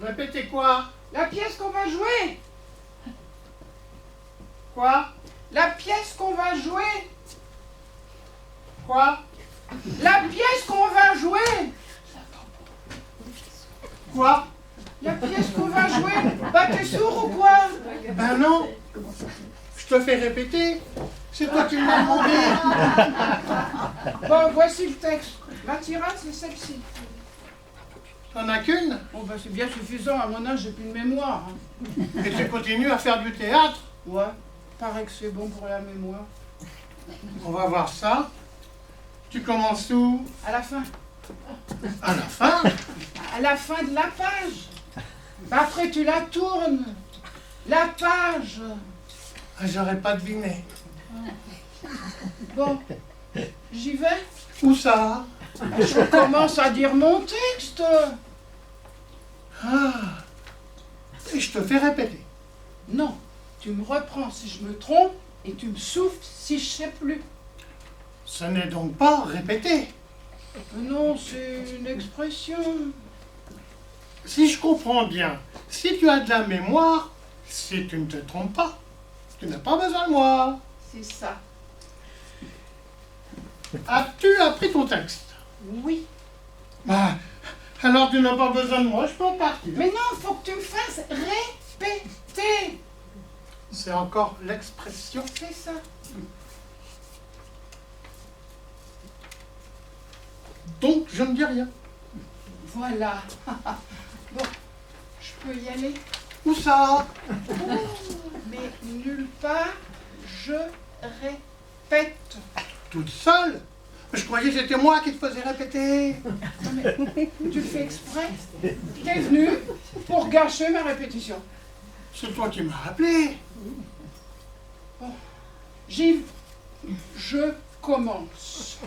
Répétez quoi? La pièce qu'on va jouer. Quoi? La pièce qu'on va jouer. Quoi? La pièce qu'on va jouer. Quoi? La pièce qu'on va jouer. Bah t'es sourd ou quoi? Ben non. Je te fais répéter. C'est toi qui m'as demandé. Bon, voici le texte. La tirade, c'est celle-ci. T'en as qu'une? Bon, bah c'est bien suffisant. À mon âge, j'ai plus de mémoire. Hein. Et tu continues à faire du théâtre? Ouais, paraît que c'est bon pour la mémoire. On va voir ça. Tu commences où? À la fin. À la fin? À la fin de la page. Bah après, tu la tournes. La page. Ah, j'aurais pas deviné. Bon, j'y vais. Où ça? Je commence à dire mon texte. Ah. Et je te fais répéter. Non, tu me reprends si je me trompe et tu me souffles si je sais plus. Ce n'est donc pas répéter. Non, c'est une expression. Si je comprends bien, si tu as de la mémoire, si tu ne te trompes pas, tu n'as pas besoin de moi. C'est ça. As-tu appris ton texte? Oui. Bah, alors tu n'as pas besoin de moi, je peux partir. Mais non, faut que tu me fasses répéter. C'est encore l'expression. C'est ça. Donc, je ne dis rien. Voilà. Bon, je peux y aller? Où ça? Mais nulle part, je répète. Toute seule? Je croyais que c'était moi qui te faisais répéter. Non, mais tu le fais exprès? T'es venu pour gâcher ma répétition. C'est toi qui m'as appelé. Bon, Gilles, je commence.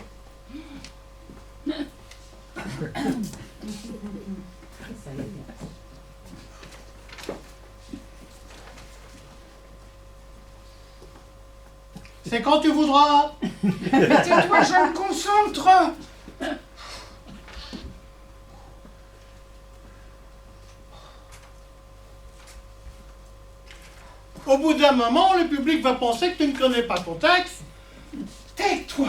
C'est quand tu voudras. Mais tais-toi, je me concentre. Au bout d'un moment, le public va penser que tu ne connais pas ton texte. Tais-toi.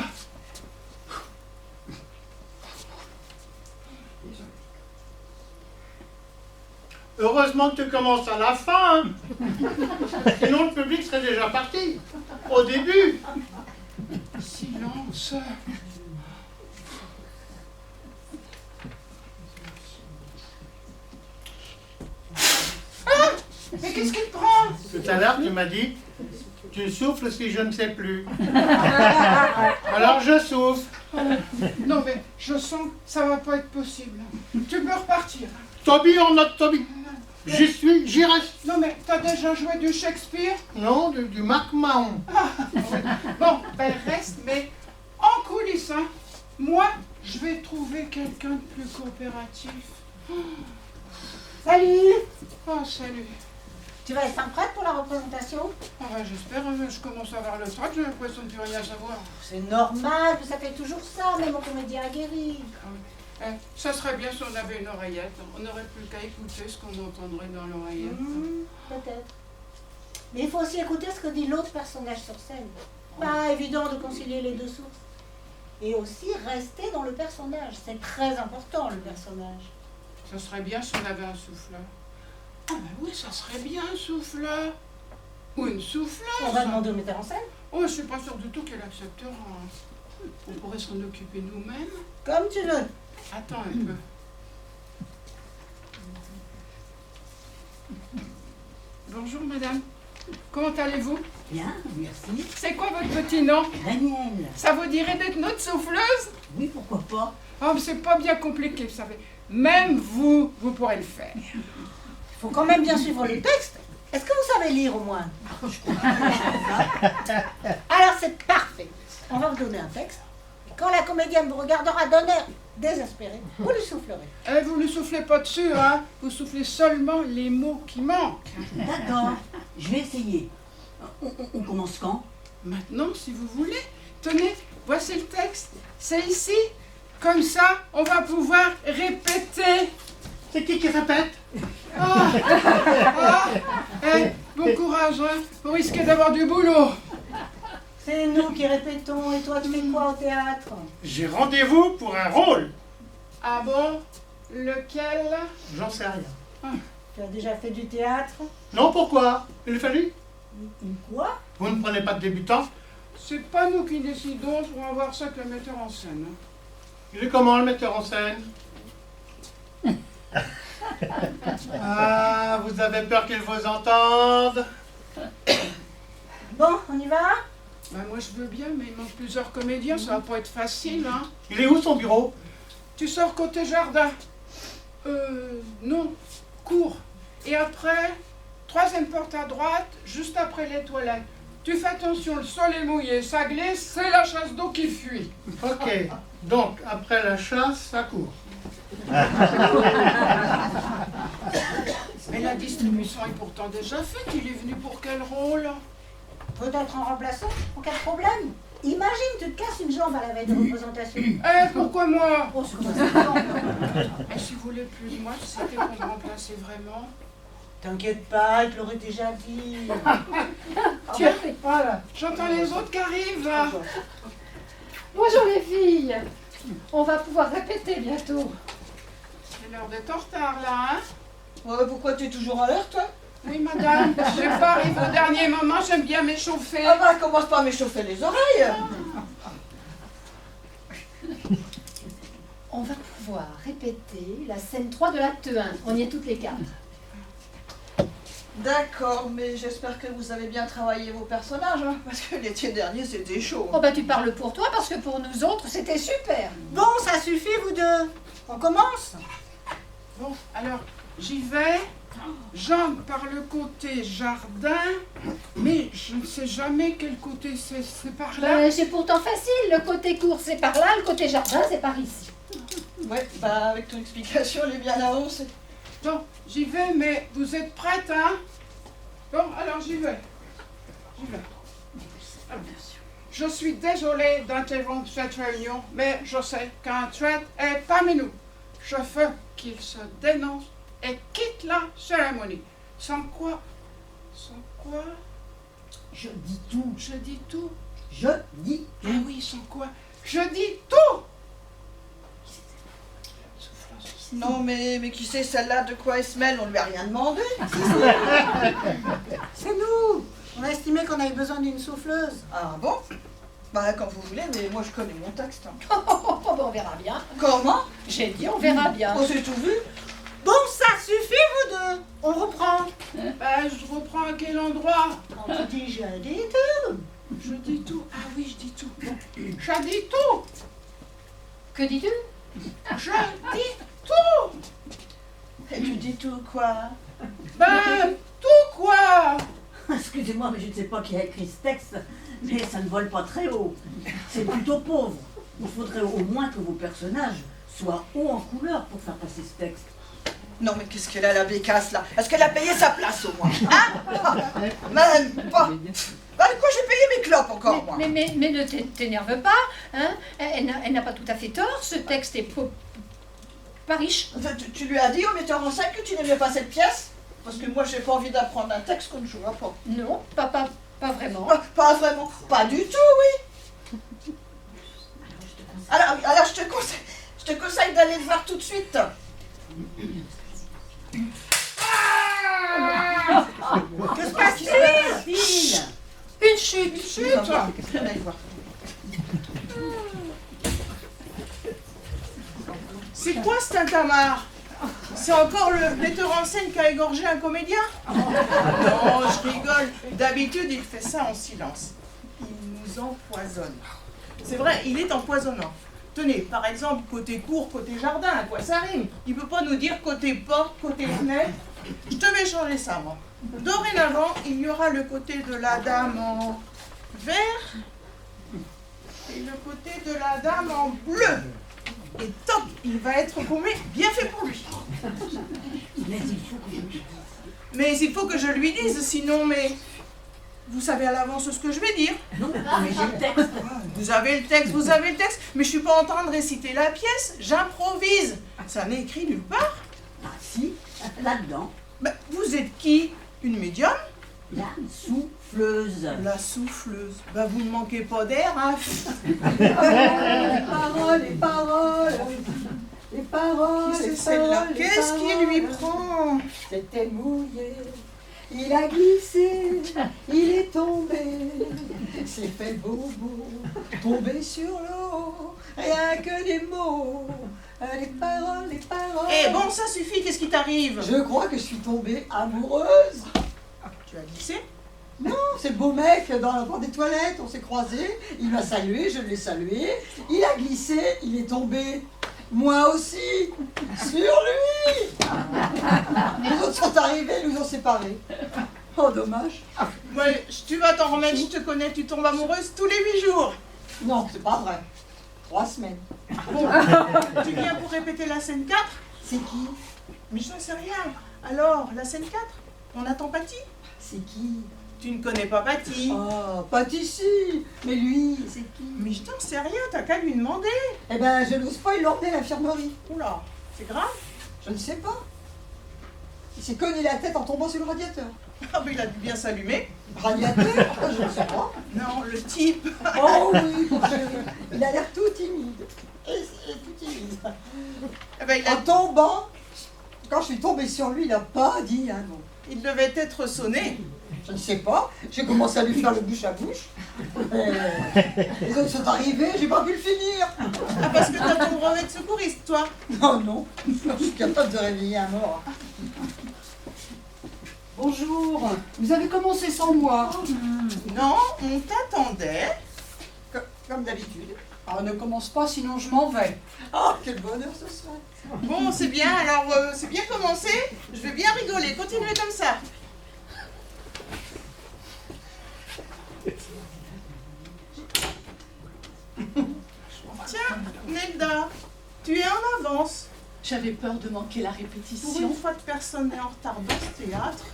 Heureusement que tu commences à la fin. Sinon, le public serait déjà parti. Au début. Silence. Ah! Mais qu'est-ce qui te prend? Tout à l'heure, tu m'as dit, tu souffles si je ne sais plus. Alors je souffle. Non mais je sens que ça va pas être possible. Tu peux repartir. Toby en note Toby. J'y suis, j'y reste. Non mais t'as déjà joué du Shakespeare? Non, du Mac Mahon. Bon, ben reste, mais en coulisses, hein. Moi, je vais trouver quelqu'un de plus coopératif. Salut! Oh, salut. Tu vas être prête pour la représentation? Ah ben, j'espère, je commence à avoir le trac, j'ai l'impression de plus rien savoir. C'est normal, ça fait toujours ça, même en comédien aguerri. Ça serait bien si on avait une oreillette. On n'aurait plus qu'à écouter ce qu'on entendrait dans l'oreillette. Peut-être. Mais il faut aussi écouter ce que dit l'autre personnage sur scène. Pas évident de concilier les deux sources. Et aussi rester dans le personnage. C'est très important, le personnage. Ça serait bien si on avait un souffleur. Ah ben oui, ça serait bien un souffleur. Ou une souffleuse. On va demander au metteur en scène. Oh, je suis pas sûre du tout qu'elle acceptera. On pourrait s'en occuper nous-mêmes. Comme tu veux. Attends un peu. Bonjour madame. Comment allez-vous? Bien, merci. C'est quoi votre petit nom? Daniel. Ça vous dirait d'être notre souffleuse? Oui, pourquoi pas? Oh, mais c'est pas bien compliqué, vous savez. Même vous pourrez le faire. Il faut quand même bien suivre le texte. Est-ce que vous savez lire au moins? Alors c'est parfait. On va vous donner un texte. Quand la comédienne vous regardera d'un air désespéré, vous lui soufflerez. Vous ne soufflez pas dessus, hein? Vous soufflez seulement les mots qui manquent. D'accord, je vais essayer. On commence quand? Maintenant, si vous voulez. Tenez, voici le texte. C'est ici. Comme ça, on va pouvoir répéter. C'est qui répète? Bon courage, hein? Vous risquez d'avoir du boulot. C'est nous qui répétons. Et toi, tu fais quoi au théâtre? J'ai rendez-vous pour un rôle. Ah bon? Lequel? J'en sais rien. Tu as déjà fait du théâtre? Non, pourquoi? Il a fallu? Quoi? Vous ne prenez pas de débutant? C'est pas nous qui décidons, on va voir ça avec le metteur en scène. Il est comment, le metteur en scène? Ah, vous avez peur qu'il vous entende? Bon, on y va? Ben moi je veux bien, mais il manque plusieurs comédiens, ça va pas être facile, hein. Il est où son bureau? Tu sors côté jardin. Non, cours. Et après, troisième porte à droite, juste après les toilettes. Tu fais attention, le sol est mouillé, ça glisse, c'est la chasse d'eau qui fuit. Ok, donc après la chasse, ça court. Mais la distribution est pourtant déjà faite, il est venu pour quel rôle? Peut-être en remplaçant? En cas de problème? Imagine, tu te casses une jambe à la veille de représentation. Pourquoi moi? Oh, c'est comme ça. Et si vous voulez plus de moi, c'était pour me remplacer vraiment. T'inquiète pas, il te l'aurait déjà dit. Tiens, j'entends les autres qui arrivent là. Bonjour les filles. On va pouvoir répéter bientôt. C'est l'heure d'être en retard là, hein? Ouais, pourquoi tu es toujours à l'heure, toi? Oui, madame, je vais pas arriver au dernier moment, j'aime bien m'échauffer. Ah bah, commence pas à m'échauffer les oreilles. On va pouvoir répéter la scène 3 de l'acte 1. On y est toutes les 4. D'accord, mais j'espère que vous avez bien travaillé vos personnages, hein, parce que l'été dernier, c'était chaud. Oh bah tu parles pour toi parce que pour nous autres c'était super. Bon, ça suffit, vous deux. On commence. Bon, alors, j'y vais. J'entre par le côté jardin, mais je ne sais jamais quel côté c'est par là. C'est pourtant facile, le côté court c'est par là, le côté jardin c'est par ici. Ouais, bah avec ton explication, elle est bien là-haut, c'est... Bon, j'y vais, mais vous êtes prête, hein? Bon, alors j'y vais. J'y vais. Alors, je suis désolée d'interrompre cette réunion, mais je sais qu'un traître est parmi nous. Je veux qu'il se dénonce et quitte la cérémonie. Sans quoi? Je dis tout. Je dis tout. Je dis Ah oui, sans quoi? Je dis tout. Non, mais qui sait celle-là de quoi elle se mêle? On lui a rien demandé. C'est nous. On a estimé qu'on avait besoin d'une souffleuse. Ah bon? Bah quand vous voulez, mais moi je connais mon texte. Hein. Oh, bah, on verra bien. Comment? J'ai dit on verra bien. Oh, c'est tout vu? Bon, ça suffit, vous deux. On reprend. Ben, je reprends à quel endroit? On te dit, je dis tout. Je dis tout. Ah oui, je dis tout. Bon. Je dis tout. Que dis-tu? Je dis tout. Et tu dis tout quoi? Ben, tout quoi? Excusez-moi, mais je ne sais pas qui a écrit ce texte, mais ça ne vole pas très haut. C'est plutôt pauvre. Il faudrait au moins que vos personnages soient hauts en couleur pour faire passer ce texte. Non mais qu'est-ce qu'elle a la bécasse là? Est-ce qu'elle a payé sa place au moins? Hein? Même pas. Bah de quoi j'ai payé mes clopes encore moi? Mais ne t'énerve pas, hein? Elle n'a pas tout à fait tort, ce texte est pas riche. Tu lui as dit au metteur en scène que tu n'aimais pas cette pièce? Parce que moi j'ai pas envie d'apprendre un texte qu'on ne jouera pas. Non, pas vraiment. Pas vraiment, pas du tout, oui. Alors je te conseille d'aller le voir tout de suite. Que se passe-t-il? Fille! Une chute. Chut, allez voir. C'est quoi ce tintamarre? C'est encore le metteur en scène qui a égorgé un comédien? Non, je rigole. D'habitude, il fait ça en silence. Il nous empoisonne. C'est vrai, il est empoisonnant. Tenez, par exemple, côté cour, côté jardin, à quoi ça rime? Il peut pas nous dire côté porte, côté fenêtre. Je te vais changer ça, moi. Dorénavant, il y aura le côté de la dame en vert et le côté de la dame en bleu. Et top, il va être paumé, bien fait pour lui. Mais il faut que je Mais il faut que je le dise. lui dise, sinon, mais... Vous savez à l'avance ce que je vais dire. Non, mais j'ai le texte. Vous avez le texte, mais je suis pas en train de réciter la pièce, j'improvise. Ça n'est écrit nulle part. Ah si, là-dedans, Ben, vous êtes qui? Une médium? la souffleuse. La souffleuse. Ben, vous ne manquez pas d'air, hein? Les paroles, les paroles. Les paroles, Qui c'est les celle-là? paroles, les Qu'est-ce qui lui paroles. prend? C'était mouillé, il a glissé, il est tombé, s'est fait bobo, tombé sur l'eau, rien que des mots, les paroles, les paroles. Eh bon, ça suffit, qu'est-ce qui t'arrive? Je crois que je suis tombée amoureuse. Tu as glissé? Non, c'est le beau mec dans la porte des toilettes, on s'est croisés, il m'a salué, je l'ai salué, il a glissé, il est tombé. Moi aussi, sur lui. Les autres sont arrivés, ils nous ont séparés. Oh, dommage. Ouais, tu vas t'en remettre, je te connais, tu tombes amoureuse tous les 8 jours. Non, c'est pas vrai. 3 semaines. Bon, tu viens pour répéter la scène 4? C'est qui? Mais je n'en sais rien. Alors, la scène 4? On attend Paty? C'est qui? Tu ne connais pas Paty? Oh, pas ici. Mais lui, c'est qui? Mais je n'en sais rien, t'as qu'à lui demander. Eh ben, je n'ose pas, il l'a emmené à l'infirmerie. Oula, c'est grave? Je ne sais pas. Il s'est cogné la tête en tombant sur le radiateur. Ah, mais il a dû bien s'allumer. Radiateur? Je ne sais pas. Non, le type. Oh oui, mon chéri. Il a l'air tout timide. Et tout timide. Eh ben, il a... En tombant, quand je suis tombée sur lui, il n'a pas dit un mot. Il devait être sonné. Je ne sais pas, j'ai commencé à lui faire le bouche à bouche. Les autres sont arrivés, j'ai pas pu le finir. Ah, parce que t'as ton brevet de secouriste, toi. Non, non, je suis capable de réveiller un mort. Bonjour, vous avez commencé sans moi. Non, on t'attendait. Comme d'habitude. Ah, ne commence pas, sinon je m'en vais. Ah, quel bonheur ce soir. Bon, c'est bien, alors c'est bien commencé. Je vais bien rigoler, continuez comme ça. Tiens, Nelda, tu es en avance. J'avais peur de manquer la Pour répétition. une fois que personne n'est en retard dans ce théâtre.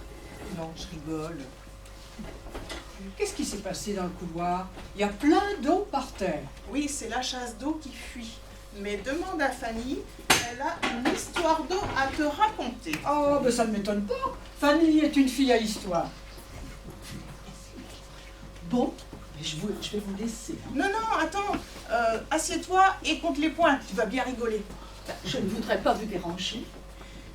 Non, je rigole. Qu'est-ce qui s'est passé dans le couloir? Il y a plein d'eau par terre. Oui, c'est la chasse d'eau qui fuit. Mais demande à Fanny, elle a une histoire d'eau à te raconter. Oh, ben ça ne m'étonne pas. Fanny est une fille à histoire. Bon, mais je vais vous laisser. hein. Non, non, attends, assieds-toi et compte les points, tu vas bien rigoler. Je ne voudrais pas vous déranger.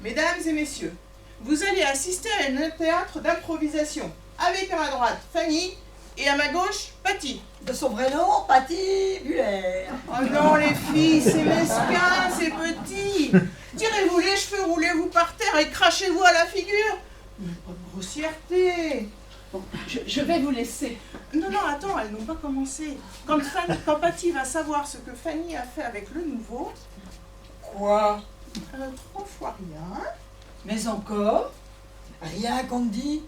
Mesdames et messieurs, vous allez assister à un théâtre d'improvisation. Avec à ma droite Fanny et à ma gauche Patty. De son vrai nom, Patty Buller. Oh non les filles, c'est mesquin, c'est petit. Tirez-vous les cheveux, roulez-vous par terre et crachez-vous à la figure. Pas de grossièreté. Bon, je vais vous laisser. Non, non, attends, elles n'ont pas commencé. Quand Patty va savoir ce que Fanny a fait avec le nouveau, Quoi? 3 fois rien. Mais encore? Rien qu'on te dit.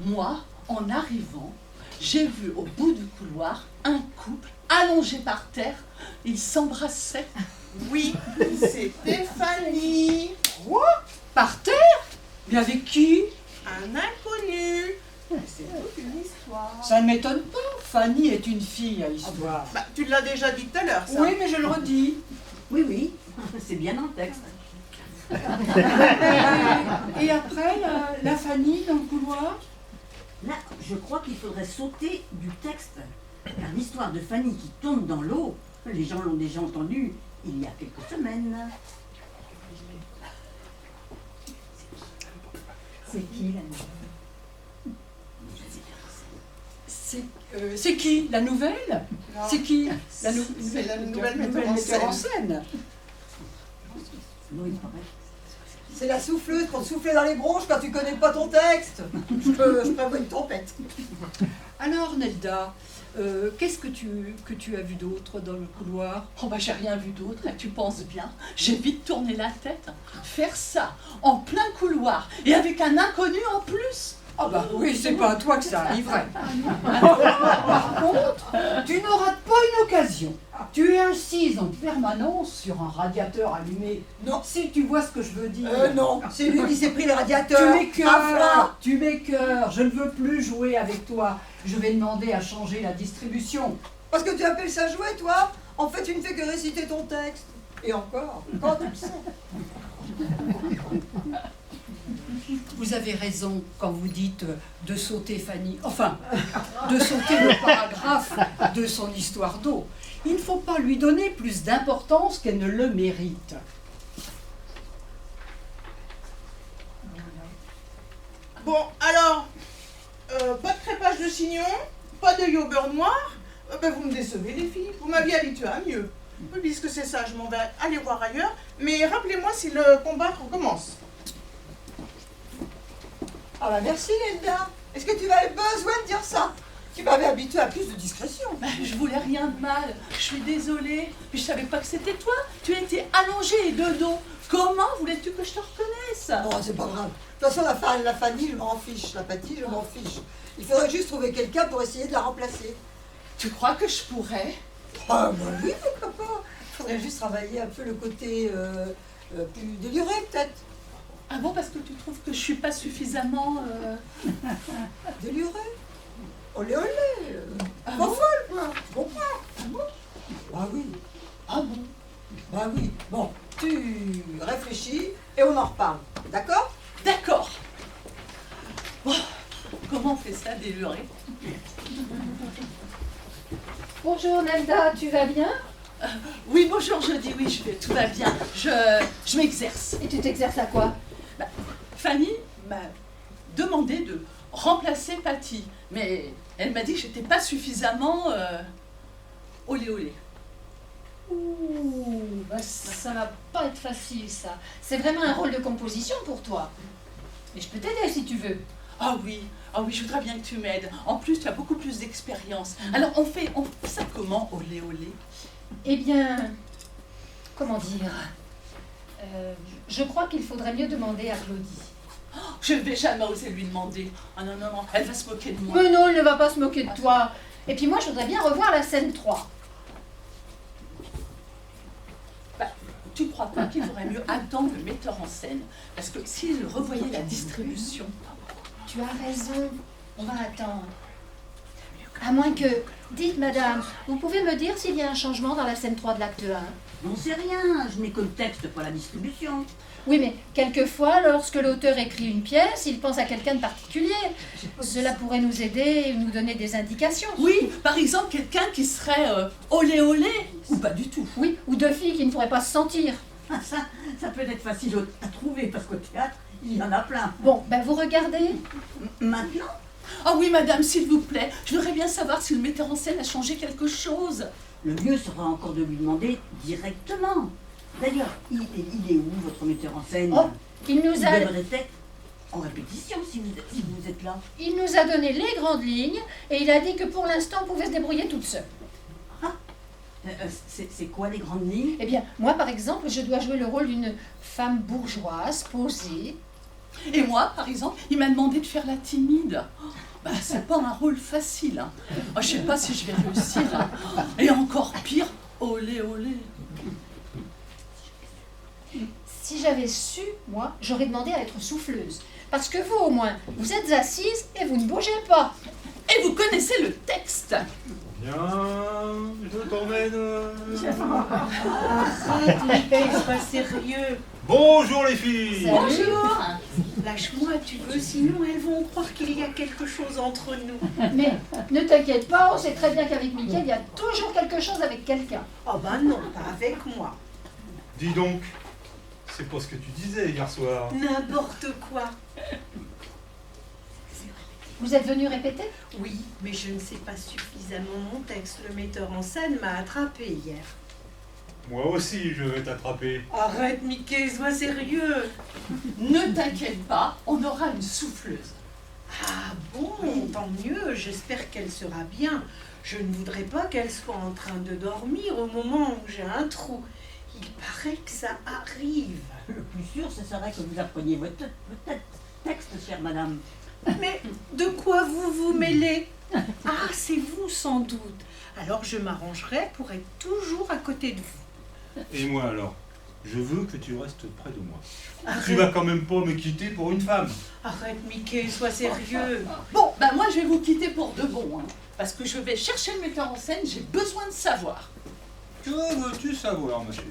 Moi, en arrivant, j'ai vu au bout du couloir un couple allongé par terre. Ils s'embrassaient. Oui, c'était Fanny. Par terre? Mais avec qui? Un inconnu. C'est toute une histoire. Ça ne m'étonne pas. Fanny est une fille à histoire. Bah, tu l'as déjà dit tout à l'heure, ça. Oui, mais je le redis. Oui, oui, c'est bien dans le texte. Et après, la Fanny dans le couloir? Là, je crois qu'il faudrait sauter du texte. Car l'histoire de Fanny qui tombe dans l'eau, les gens l'ont déjà entendue il y a quelques semaines. C'est qui la C'est qui? La nouvelle? Non. C'est qui? C'est la nouvelle metteur en metteur en scène. scène. Non, il paraît. C'est la souffleuse pour te souffler dans les bronches quand tu connais pas ton texte. Je prévois une tempête. Alors, Nelda, qu'est-ce que tu as vu d'autre dans le couloir? Oh bah j'ai rien vu d'autre, hein, tu penses bien. J'ai vite tourné la tête. Faire ça en plein couloir et avec un inconnu en plus. Ah bah oui, c'est pas à toi que ça arriverait. Par contre, tu ne rates pas une occasion. Tu es assise en permanence sur un radiateur allumé. Non. Si tu vois ce que je veux dire. Non, c'est lui qui s'est pris le Tu radiateur. m'écœures, tu m'écœures. Je ne veux plus jouer avec toi. Je vais demander à changer la distribution. Parce que tu appelles ça jouer, toi? En fait, tu ne fais que réciter ton texte. Et encore, quand tu le sais. Vous avez raison quand vous dites de sauter Fanny, enfin, de sauter le paragraphe de son histoire d'eau. Il ne faut pas lui donner plus d'importance qu'elle ne le mérite. Bon, alors, pas de crêpage de chignon, pas de yogourt noir. Ben, vous me décevez les filles, vous m'aviez habitué à mieux. Oui, puisque c'est ça, je m'en vais aller voir ailleurs. Mais rappelez-moi si le combat recommence. Ah bah merci, Nelda. Est-ce que tu avais besoin de dire ça? Tu m'avais habitué à plus de discrétion. Bah, je voulais rien de mal, je suis désolée, mais je savais pas que c'était toi. Tu étais allongée de dos. Comment voulais-tu que je te reconnaisse? Bon, c'est pas grave. De toute façon, la Fanny, je m'en fiche. La Patty, je m'en fiche. Il faudrait juste trouver quelqu'un pour essayer de la remplacer. Tu crois que je pourrais? Ah bah oui, pourquoi pas. Il faudrait juste travailler un peu le côté plus déluré, peut-être. Ah bon, parce que tu trouves que je suis pas suffisamment... Déluré. Olé olé. Ah Pas bon folle, quoi. Je comprends. Ah bon? Bah oui. Ah bon? Bah oui. Bon, tu réfléchis et on en reparle. D'accord? D'accord. Bon, comment on fait ça, déluré? Bonjour Nelda, tu vas bien? Oui, bonjour, je dis oui, tout va bien. Je m'exerce. Et tu t'exerces à quoi? Fanny m'a demandé de remplacer Patty. Mais elle m'a dit que j'étais pas suffisamment olé olé. Ouh, bah ça va pas être facile ça. C'est vraiment un rôle de composition pour toi. Mais je peux t'aider si tu veux. Ah oui, je voudrais bien que tu m'aides. En plus, tu as beaucoup plus d'expérience. Alors, on fait ça comment, olé olé? Eh bien, comment dire, je crois qu'il faudrait mieux demander à Claudie. Oh, je ne vais jamais oser lui demander. Ah non, elle va se moquer de moi. Mais non, elle ne va pas se moquer de toi. Et puis moi, je voudrais bien revoir la scène 3. Tu ne crois pas qu'il faudrait mieux attendre le metteur en scène? Parce que s'il revoyait la distribution... Tu as raison, on va attendre. À moins que... Dites, madame, vous pouvez me dire s'il y a un changement dans la scène 3 de l'acte 1? J'en sais rien, je n'ai que le texte, pas la distribution. Oui, mais quelquefois, lorsque l'auteur écrit une pièce, il pense à quelqu'un de particulier. Cela pourrait nous aider et nous donner des indications. Oui, par exemple, quelqu'un qui serait olé olé, ou pas du tout. Oui, ou deux filles qui ne pourraient pas se sentir. Ah, ça peut être facile à trouver, parce qu'au théâtre, il y en a plein. Bon, ben vous regardez. Maintenant? Ah oui, madame, s'il vous plaît, je voudrais bien savoir si le metteur en scène a changé quelque chose. Le mieux sera encore de lui demander directement. D'ailleurs, il est où, votre metteur en scène? Oh, il nous a devrait être en répétition si vous êtes là. Il nous a donné les grandes lignes et il a dit que pour l'instant, on pouvait se débrouiller toute seule. C'est quoi les grandes lignes? Eh bien, moi, par exemple, je dois jouer le rôle d'une femme bourgeoise, posée. Et moi, par exemple, il m'a demandé de faire la timide. Bah, c'est pas un rôle facile. Hein. Oh, je sais pas si je vais réussir. Hein. Et encore pire, olé olé. Si j'avais su, moi, j'aurais demandé à être souffleuse. Parce que vous, au moins, vous êtes assise et vous ne bougez pas. Et vous connaissez le texte. Bien, je t'emmène. Arrête, Mickey, sois sérieux. Bonjour les filles. Salut. Bonjour. Lâche-moi, tu veux, sinon elles vont croire qu'il y a quelque chose entre nous. Mais ne t'inquiète pas, on sait très bien qu'avec Mickaël, il y a toujours quelque chose avec quelqu'un. Oh ben non, pas avec moi. Dis donc, c'est pas ce que tu disais hier soir. N'importe quoi. Vous êtes venu répéter? Oui, mais je ne sais pas suffisamment mon texte. Le metteur en scène m'a attrapé hier. Moi aussi, je vais t'attraper. Arrête, Mickey, sois sérieux. Ne t'inquiète pas, on aura une souffleuse. Ah bon, tant mieux, j'espère qu'elle sera bien. Je ne voudrais pas qu'elle soit en train de dormir au moment où j'ai un trou. Il paraît que ça arrive. Le plus sûr, ce serait que vous appreniez votre texte, chère madame. Mais de quoi vous vous mêlez? Ah, c'est vous sans doute. Alors je m'arrangerai pour être toujours à côté de vous. Et moi alors, je veux que tu restes près de moi. Arrête, Tu vas quand même pas me quitter pour une femme. arrête Mickey, sois sérieux. Bon, ben moi je vais vous quitter pour de bon. Hein, parce que je vais chercher le metteur en scène, j'ai besoin de savoir. Que veux-tu savoir, ma chérie?